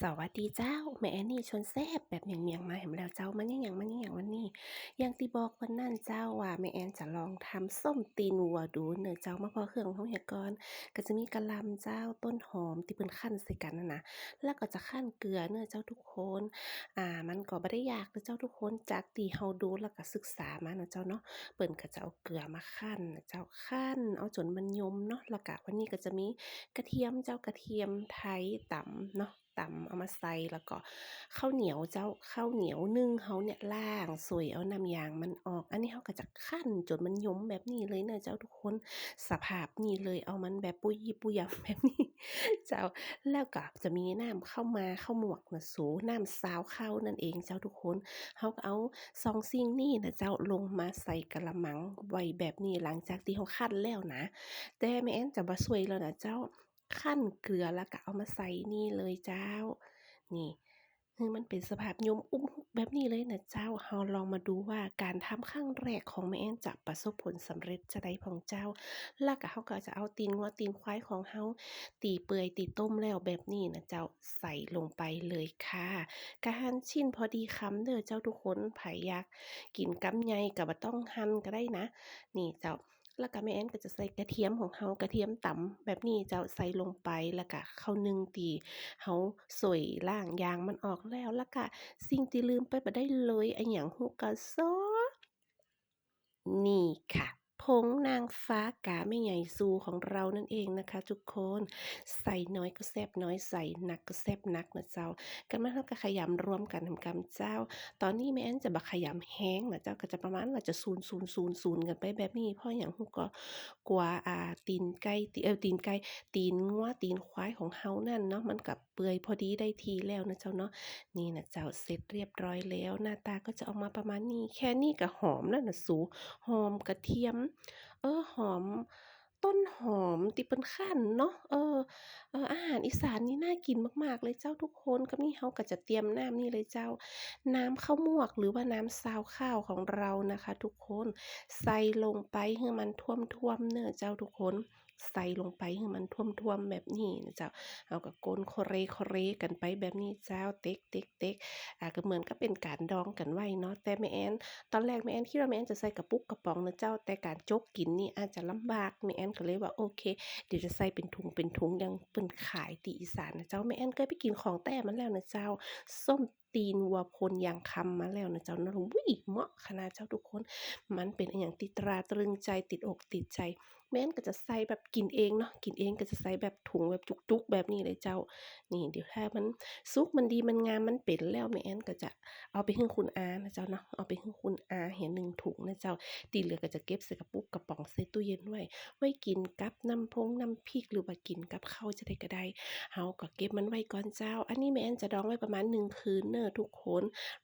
สวัสดีเจ้าแม่แอนนี่ชวนแซ่บแบบเมียงๆมาเห็นแล้วเจ้ามันยังวันนี้อย่างที่บอกวันนั้นเจ้าว่าแม่แอนจะลองทำส้มตีนวัวดูเนื้อเจ้ามาพอเครื่องของเฮียก่อนก็จะมีกะหล่ำเจ้าต้นหอมที่เปิ้นคั่นใส่กันนะแล้วก็จะคั่นเกลือเนื้อเจ้าทุกคนมันก็บ่ได้ยากเด้อเจ้าทุกคนจากที่เฮาดูแล้วก็ศึกษามาเนาะเจ้าเนาะเปิ้นก็จะเอาเกลือมาคั่นนะเจ้าคั่นเอาจนมันยมเนาะแล้วก็วันนี้ก็จะมีกระเทียมเจ้ากระเทียมไทยตำเนาะ ตำเอามาใส่แล้วก็ข้าวเหนียวเจ้าข้าวเหนียวนึ่งเขาเนี่ยล่างสวยเอาน้ำยางมันออกอันนี้เขาก็จะคั่นจนมันย้มแบบนี้เลยเนอะเจ้าทุกคนสภาพนี่เลยเอามันแบบปุยยิบปุยยำแบบนี้เจ้าแล้วก็จะมีน้ำเข้ามาเข้าหมวกนะสูน้ำซาวข้าวนั่นเองเจ้าทุกคนเขาก็เอาซองซิ่งนี่นะเจ้าลงมาใส่กะละมังไว้แบบนี้หลังจากที่เขาคั่นแล้วนะแต่แม่แอนจะบ่สวยแล้วนะเจ้า คั่นเกลือแล้วก็เอามาใส่นี่เลยเจ้า นี่คือมันเป็นสภาพยมอุ้มฮุกแบบนี้เลยนะเจ้าเราลองมาดูว่าการทำครั้งแรกของแม่แอนจะประสบผลสำเร็จจะได้ของเจ้าแล้วก็เราก็จะเอาตีนงัวตีนควายของเราตีเปื่อยตีต้มแล้วแบบนี้นะเจ้าใส่ลงไปเลยค่ะกะหั่นชิ้นพอดีคำเด้อเจ้าทุกคนไผอยากกินกำใหญ่ก็บ่ต้องหั่นก็ได้นะนี่เจ้า แล้วก็แม่แอนก็จะใส่กระเทียมของเรากระเทียมตำแบบนี้จะใส่ลงไปแล้วก็ข้าวนึ่งที่เราสวยล้างยางมันออกแล้วก็สิ่งที่ลืมไปบ่ได้เลยอะหยังฮู้ก็ซอ นี่ค่ะผงนางฟ้ากาไม่ใหญ่ซูของเรานั่นเองนะคะทุกคนใส่น้อยก็แซ่บน้อยใส่หนักก็แซ่บหนักนะเจ้ากันมาเท่ากับขยำรวมกันทำกำเจ้าตอนนี้แม่อันจะบักขยำแห้งนะเจ้าก็จะประมาณว่าจะศูนย์กันไปแบบนี้เพราะอย่างฮู้ก็กลัวตีนไก่ตีนไก่ตีนงัวตีนควายของเฮานั่นเนาะมันกับเปื่อยพอดีได้ทีแล้วนะเจ้าเนาะ นี่นะเจ้าเสร็จเรียบร้อยแล้วหน้าตาก็จะออกมาประมาณนี้แค่นี้ก็หอมแล้วนะสูหอมกระเทียมหอมต้นหอมที่เป็นคั่นเนาะอาหารอีสานนี่น่ากินมากๆเลยเจ้าทุกคนก็นี่เราก็จะเตรียมน้ำนี่เลยเจ้าน้ำข้าวมวกหรือว่าน้ำซาวข้าวของเรานะคะทุกคนใส่ลงไปให้มันท่วมๆเน้อเจ้าทุกคนใส่ลงไปให้มันท่วมๆแบบนี้นะเจ้า เราก็โกนโคเรกันไปแบบนี้เจ้าเต๊กก็เหมือนกับเป็นการดองกันไว้เนาะแต่แม่แอนตอนแรกแม่แอนคิดว่าแม่แอนจะใส่กระปุกกระป๋องนะเจ้าแต่การจกกินนี่อาจจะลำบากแม่แอนก็เลยว่าโอเคเดี๋ยวจะใส่เป็นถุงอย่างเปิ้นขายที่อีสานนะเจ้าแม่แอนเคยไปกินของแต้มาแล้วนะเจ้าส้มตีนวัวพนยางคำมาแล้วนะเจ้านะอุ้ยเหมาะขนาดเจ้าทุกคนมันเป็นอหย่างที่ตราตรึงใจติดอกติดใจ แม่นก็จะใส่แบบกินเองเนาะกินเองก็จะใส่แบบถุงแบบจุกๆแบบนี้เลยเจ้านี่เดี๋ยวถ้ามันสุกมันดีมันงามมันเป็นแล้วแม่แอนก็จะเอาไปให้คุณอานะเจ้าเนาะเอาไปให้คุณอาเห็น1ถุงนะเจ้าที่เหลือก็จะเก็บใส่กระปุกกระป๋องใส่ตู้เย็นไว้กินกับน้ำพริกหรือว่ากินกับข้าวจะได้ก็ได้เฮาก็เก็บมันไว้ก่อนเจ้าอันนี้แม่แอนจะดองไว้ประมาณ1คืนเน้อทุกคน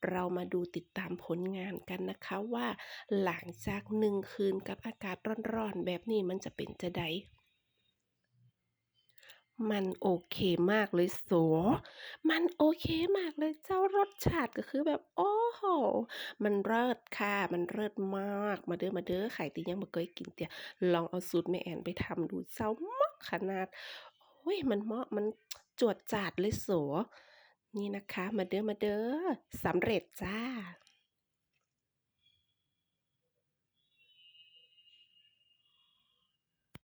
เรามาดูติดตามผลงานกันนะคะว่า หลังจาก1คืนกับอากาศร้อนๆแบบนี้มันจะเป็นจะใดมันโอเคมากเลยโสมันโอเคมากเลยเจ้ารสชาติก็คือแบบโอ้โฮมันเลิศค่ะมันเลิศมากมาเด้อใครที่ยังบ่เคยกินเที่ยลองเอาสูตรแม่แอนไปทำดูเจ้าเหมาะขนาดโอ้ยมันเหมาะมันจวดจ๊าดเลยโสนี่นะคะมาเด้อสำเร็จจ้ะ